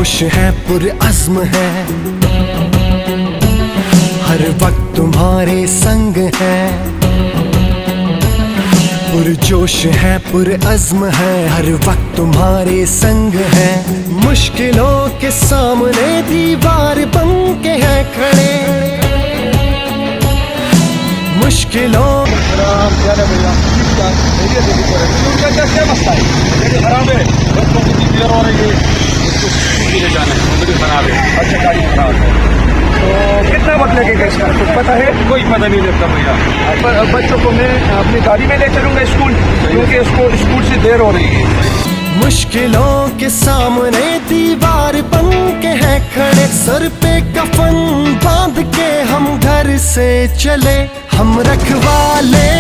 जोश है पुरअज़्म है, हर वक्त तुम्हारे संग है। पुरजोश है पुरअज़्म है, हर वक्त तुम्हारे संग है। मुश्किलों के सामने दीवार बन के है खड़े, मुश्किलों क्या मसला है? खराब है, बच्चों की देर हो रही है, उसको स्कूल ले जाना है, मुझे खराब है। अच्छा गाड़ी खराब है तो कितना वक्त लगेगा इसका कुछ पता है? कोई पता नहीं लगता भैया। बच्चों को मैं अपनी गाड़ी में ले चलूँगा स्कूल, क्योंकि स्कूल से देर हो रही है। मुश्किलों के सामने दीवार बन के है खड़े, सर पे कफन बांध के हम घर से चले। हम रखवाले